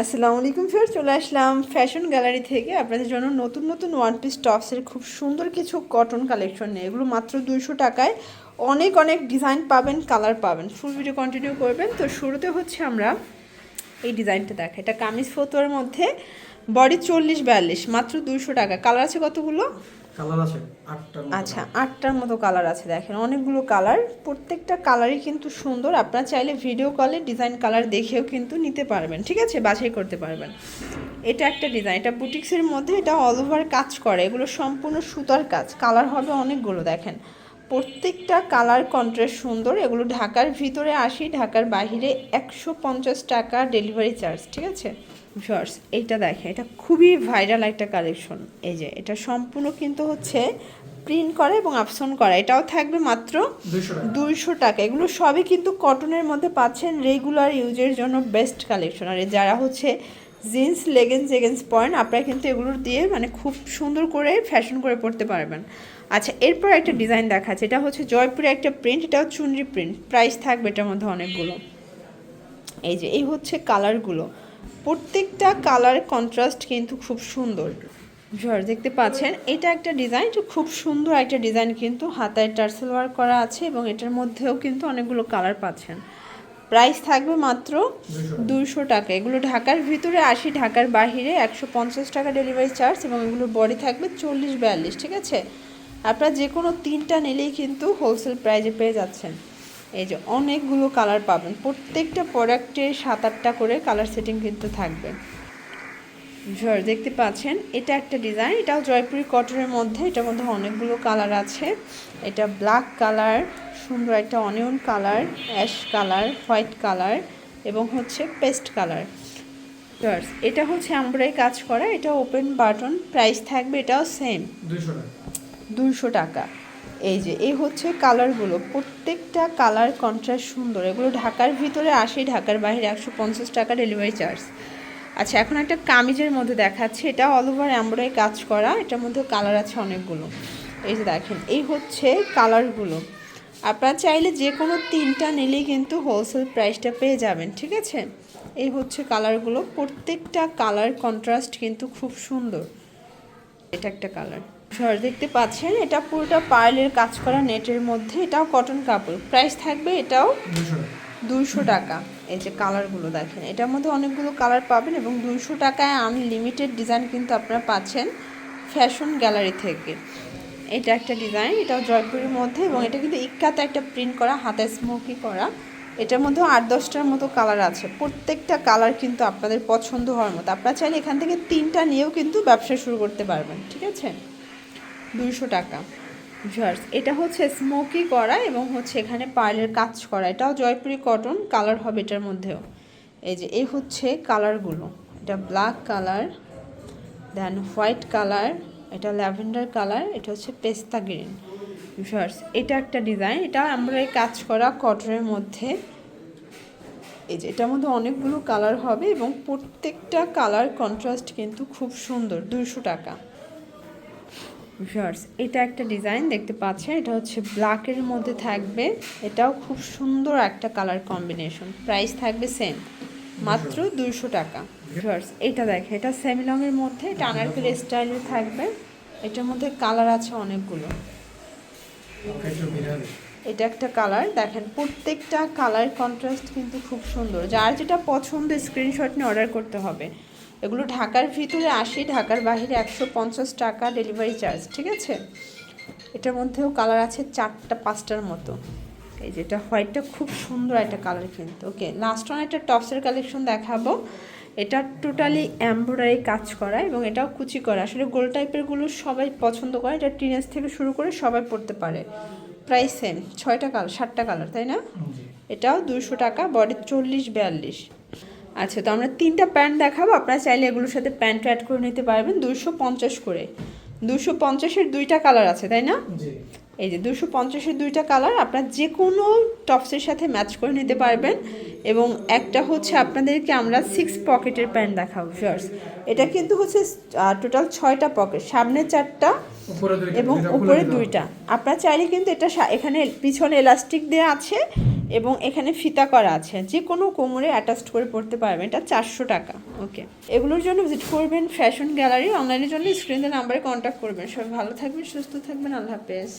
আসসালামু আলাইকুম ফির চলে আসলাম ফ্যাশন গ্যালারি থেকে আপনাদের জন্য নতুন নতুন ওয়ান পিস টপসের খুব সুন্দর কিছু কটন কালেকশন নিয়ে এগুলো মাত্র 200 টাকায় অনেক অনেক ডিজাইন পাবেন, কালার পাবেন। ফুল ভিডিও কন্টিনিউ করবেন। তো শুরুতে হচ্ছে আমরা এই ডিজাইনটা দেখা, এটা কামিজ ফতোয়ার মধ্যে বডি 40-42 মাত্র 200 টাকা। কালার আছে কতগুলো? কালার আছে 8টার মতো। আচ্ছা, 8টার মতো কালার আছে। দেখেন অনেকগুলো কালার, প্রত্যেকটা কালারই কিন্তু সুন্দর। আপনারা চাইলে ভিডিও কলে ডিজাইন কালার দেখেও কিন্তু নিতে পারবেন, ঠিক আছে, বাছাই করতে পারবেন। এটা একটা ডিজাইন, এটা বুটিক্সের মধ্যে, এটা অল ওভার কাজ করে, এগুলো সম্পূর্ণ সুতার কাজ। কালার হবে অনেকগুলো, দেখেন প্রত্যেকটা কালার কন্ট্রাস্ট সুন্দর। এগুলো ঢাকার ভিতরে 80, ঢাকার বাহিরে 150 টাকা ডেলিভারি চার্জ, ঠিক আছে ভিউয়ার্স। এইটা দেখেন, এটা খুবই ভাইরাল একটা কালেকশন। এই যে এটা সম্পূর্ণ কিন্তু হচ্ছে প্রিন্ট করা এবং আপসন করা, এটাও থাকবে মাত্র 200 টাকা। এগুলো সবই কিন্তু কটনের মধ্যে পাচ্ছেন, রেগুলার ইউজের জন্য বেস্ট কালেকশন। আর যারা হচ্ছে জিন্স লেগেন্স পয়েন্ট, আপনারা কিন্তু এগুলোর দিয়ে মানে খুব সুন্দর করে ফ্যাশন করে পড়তে পারবেন। আচ্ছা, এরপর একটা ডিজাইন দেখাচ্ছে, এটা হচ্ছে জয়পুরে একটা প্রিন্ট, এটাও চুনরি প্রিন্ট। প্রাইস থাকবে এটার মধ্যে অনেকগুলো। এই যে এই হচ্ছে কালারগুলো, প্রত্যেকটা কালার কন্ট্রাস্ট কিন্তু খুব সুন্দর। দেখতে পাচ্ছেন এটা একটা ডিজাইন, খুব সুন্দর একটা ডিজাইন, কিন্তু হাতায় টার্সেল ওয়ার্ক করা আছে এবং এটার মধ্যেও কিন্তু অনেকগুলো কালার পাচ্ছেন। প্রাইস থাকবে মাত্র 200 টাকা। এগুলো ঢাকার ভিতরে 80, ঢাকার বাহিরে 150 টাকা ডেলিভারি চার্জ এবং এগুলোর বডি থাকবে 40-42, ঠিক আছে। আপনারা যে কোনো 3টা নিলেই কিন্তু হোলসেল প্রাইজে পেয়ে যাচ্ছেন। এই যে অনেকগুলো কালার পাবেন, প্রত্যেকটা প্রোডাক্টের 7-8টা করে কালার সেটিং কিন্তু থাকবে। দেখতে পাচ্ছেন এটা একটা ডিজাইন, এটাও জয়পুরি কটনের মধ্যে, এটার মধ্যে অনেকগুলো কালার আছে। এটা ব্ল্যাক কালার, সুন্দর একটা onion colour, ash colour, white colour এবং হচ্ছে পেস্ট কালার। এটা হচ্ছে এমব্রয়ডারি কাজ করা, এটা ওপেন বাটন। প্রাইস থাকবে এটাও সেম 200 টাকা। এই যে এই হচ্ছে কালারগুলো, প্রত্যেকটা কালার কন্ট্রাস্ট সুন্দর। এগুলো ঢাকার ভিতরে 80, ঢাকার বাইরে 150 টাকা ডেলিভারি চার্জ। আচ্ছা, এখন একটা কামিজের মধ্যে দেখাচ্ছি, এটা অল ওভার এমব্রয়ডারি কাজ করা, এটার মধ্যে কালার আছে অনেকগুলো। এই যে দেখেন এই হচ্ছে কালারগুলো। আপনারা চাইলে যে কোনো 3টা নিলেই কিন্তু হোলসেল প্রাইসটা পেয়ে যাবেন, ঠিক আছে। এই হচ্ছে কালারগুলো, প্রত্যেকটা কালার কন্ট্রাস্ট কিন্তু খুব সুন্দর। এটা একটা কালার দেখতে পাচ্ছেন, এটা পুরোটা পার্লের কাজ করা নেটের মধ্যে, এটাও কটন কাপড়। প্রাইস থাকবে এটাও 200 টাকা। এই যে কালারগুলো দেখেন, এটার মধ্যে অনেকগুলো কালার পাবেন এবং 200 টাকায় আনলিমিটেড ডিজাইন কিন্তু আপনারা পাচ্ছেন ফ্যাশন গ্যালারি থেকে। এটা একটা ডিজাইন, এটাও জয়পুরের মধ্যে এবং এটা কিন্তু ইক্কাতে একটা প্রিন্ট করা, হাতে স্মোকি করা। এটার মধ্যে 8-10টার মতো কালার আছে, প্রত্যেকটা কালার কিন্তু আপনাদের পছন্দ হওয়ার মতো। আপনারা চাইলে এখান থেকে 3টা নিয়েও কিন্তু ব্যবসা শুরু করতে পারবেন, ঠিক আছে। 200 টাকা। এটা হচ্ছে স্মোকি করা এবং হচ্ছে এখানে পার্লের কাজ করা, এটাও জয়পুরি কটন। কালার হবে এটার মধ্যেও। এই যে এই হচ্ছে কালারগুলো, এটা ব্ল্যাক কালার, দেন হোয়াইট কালার, এটা ল্যাভেন্ডার কালার, এটা হচ্ছে পেস্তা গ্রিন। এটা একটা ডিজাইন, এটা আমরা কাজ করা কটনের মধ্যে। এই যে এটার মধ্যে অনেকগুলো কালার হবে এবং প্রত্যেকটা কালার কন্ট্রাস্ট কিন্তু খুব সুন্দর। 200 টাকা। এটা একটা ডিজাইন দেখতে পাচ্ছেন, এটা হচ্ছে ব্ল্যাকের মধ্যে থাকবে, এটাও খুব সুন্দর একটা কালার কম্বিনেশন। প্রাইস থাকবে সেম, মাত্র 200 টাকা। এটা দেখে, এটা সেমিলংয়ের মধ্যে, এটা আনারকলি স্টাইলের থাকবে, এটার মধ্যে কালার আছে অনেকগুলো। এটা একটা কালার, দেখেন প্রত্যেকটা কালার কন্ট্রাস্ট কিন্তু খুব সুন্দর। যার যেটা পছন্দ স্ক্রিনশট নিয়ে অর্ডার করতে হবে। এগুলো ঢাকার ভিতরে 80, ঢাকার বাইরে 150 টাকা ডেলিভারি চার্জ, ঠিক আছে। এটার মধ্যেও কালার আছে 4-5টার মতো। এই যেটা হোয়াইটটা খুব সুন্দর একটা কালার কিন্তু। ওকে, লাস্ট ওয়ান একটা টপসের কালেকশন দেখাবো। এটা টোটালি এমব্রয়ডারি কাজ করা এবং এটাও কুচি করা। আসলে গোল টাইপেরগুলো সবাই পছন্দ করে, এটা টিনেজ থেকে শুরু করে সবাই পড়তে পারে। প্রাইস সেম, 6টা কালার, 7টা কালার, তাই না। এটাও 200 টাকা, বডি 40-42। আচ্ছা, তো আমরা 3টা প্যান্ট দেখাবো, আপনারা চাইলে এগুলোর সাথে প্যান্ট অ্যাড করে নিতে পারবেন। 250 করে, 250-এর 2টা কালার আছে, তাই না। এই যে 250-এর 2টা কালার আপনারা যে কোনো টপসের সাথে ম্যাচ করে নিতে পারবেন। এবং একটা হচ্ছে আপনাদেরকে আমরা 6 পকেটের প্যান্ট দেখাবো ভিউয়ার্স। এটা কিন্তু হচ্ছে টোটাল 6টা পকেট, সামনে 4টা এবং উপরে 2টা। আপনারা চাইলে কিন্তু এটা এখানে পিছনে এলাস্টিক দেওয়া আছে এবং এখানে ফিতা করা আছে, যে কোনো কোমরে অ্যাটাচড করে পরতে পারবেন। এটা 400 টাকা। ওকে, এগুলোর জন্য ভিজিট করবেন ফ্যাশন গ্যালারি। অনলাইনের জন্য স্ক্রিনের নাম্বারে কন্ট্যাক্ট করবেন। সবাই ভালো থাকবেন, সুস্থ থাকবেন, আল্লাহ হাফেজ।